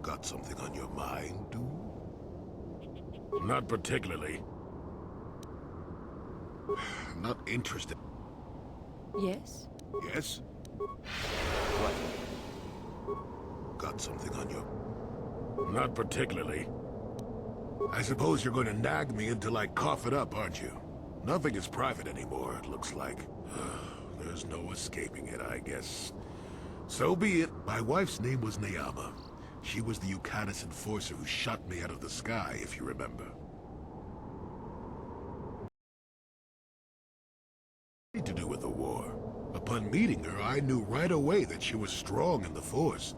Got something on your mind, dude? Not particularly. Not interested. Yes? Yes? What? Got something on your... Not particularly. I suppose you're going to nag me until I cough it up, aren't you? Nothing is private anymore, it looks like. There's no escaping it, I guess. So be it. My wife's name was Neyama. She was the Yukatis enforcer who shot me out of the sky, if you remember. To do with the war. Upon meeting her, I knew right away that she was strong in the Force.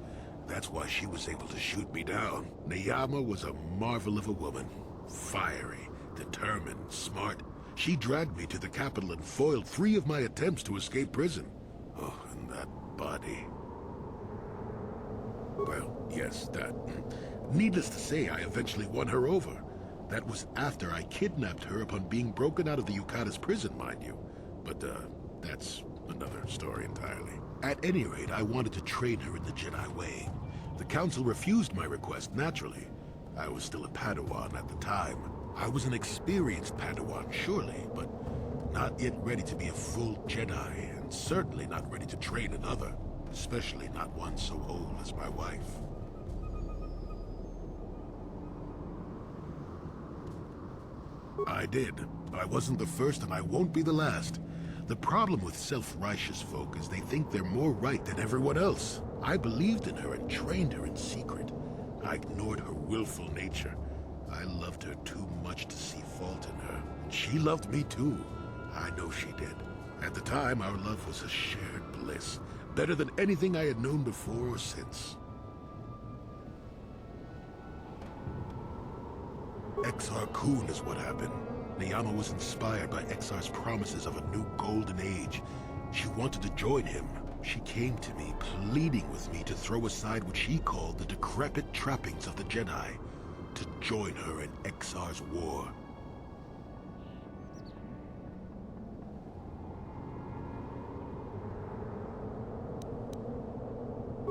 That's why she was able to shoot me down. Neyama was a marvel of a woman. Fiery, determined, smart. She dragged me to the capital and foiled 3 of my attempts to escape prison. Oh, and that body. Well, yes, that. Needless to say, I eventually won her over. That was after I kidnapped her upon being broken out of the Yukatis prison, mind you. But, that's another story entirely. At any rate, I wanted to train her in the Jedi way. The Council refused my request, naturally. I was still a Padawan at the time. I was an experienced Padawan, surely, but not yet ready to be a full Jedi, and certainly not ready to train another, especially not one so old as my wife. I did. I wasn't the first, and I won't be the last. The problem with self-righteous folk is they think they're more right than everyone else. I believed in her and trained her in secret. I ignored her willful nature. I loved her too much to see fault in her. And she loved me too. I know she did. At the time, our love was a shared bliss. Better than anything I had known before or since. Exar Kun is what happened. Neyama was inspired by Exar's promises of a new golden age. She wanted to join him. She came to me, pleading with me to throw aside what she called the decrepit trappings of the Jedi, to join her in Exar's war.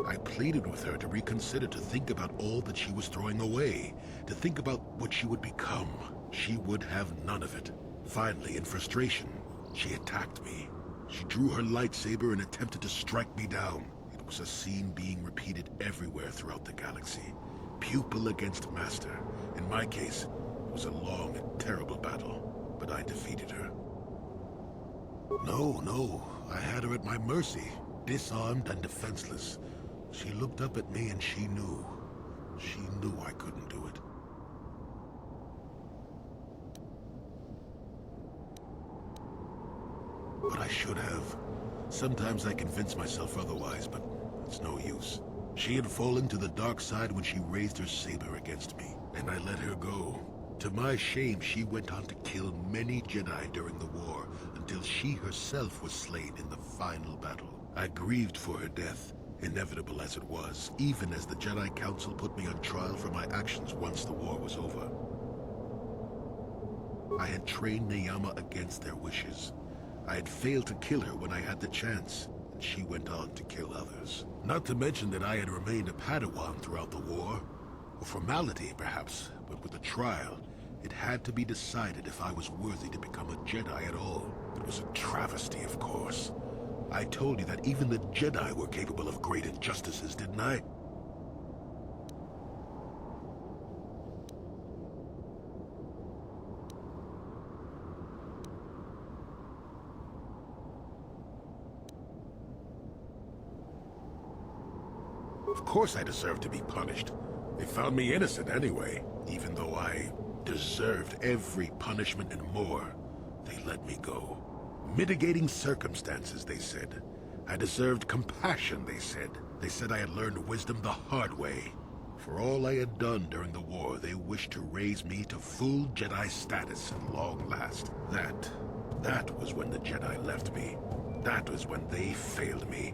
I pleaded with her to reconsider, to think about all that she was throwing away, to think about what she would become. She would have none of it. Finally, in frustration, she attacked me. She drew her lightsaber and attempted to strike me down. It was a scene being repeated everywhere throughout the galaxy. Pupil against master. In my case, it was a long and terrible battle, but I defeated her. No, I had her at my mercy, disarmed and defenseless. She looked up at me and she knew I couldn't do it. But I should have. Sometimes I convince myself otherwise, but it's no use. She had fallen to the dark side when she raised her saber against me, and I let her go. To my shame, she went on to kill many Jedi during the war, until she herself was slain in the final battle. I grieved for her death, inevitable as it was, even as the Jedi Council put me on trial for my actions once the war was over. I had trained Neyama against their wishes. I had failed to kill her when I had the chance, and she went on to kill others. Not to mention that I had remained a Padawan throughout the war. A formality, perhaps, but with a trial, it had to be decided if I was worthy to become a Jedi at all. It was a travesty, of course. I told you that even the Jedi were capable of great injustices, didn't I? Of course I deserved to be punished. They found me innocent anyway, even though I deserved every punishment and more. They let me go. Mitigating circumstances, they said. I deserved compassion, they said. They said I had learned wisdom the hard way. For all I had done during the war, they wished to raise me to full Jedi status at long last. That was when the Jedi left me. That was when they failed me.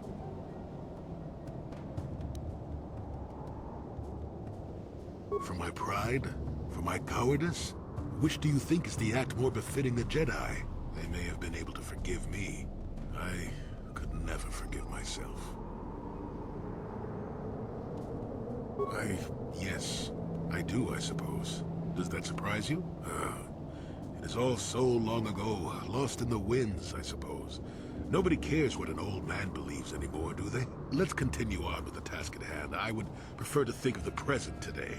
For my pride? For my cowardice? Which do you think is the act more befitting the Jedi? They may have been able to forgive me. I could never forgive myself. Yes, I do, I suppose. Does that surprise you? It is all so long ago, lost in the winds, I suppose. Nobody cares what an old man believes anymore, do they? Let's continue on with the task at hand. I would prefer to think of the present today.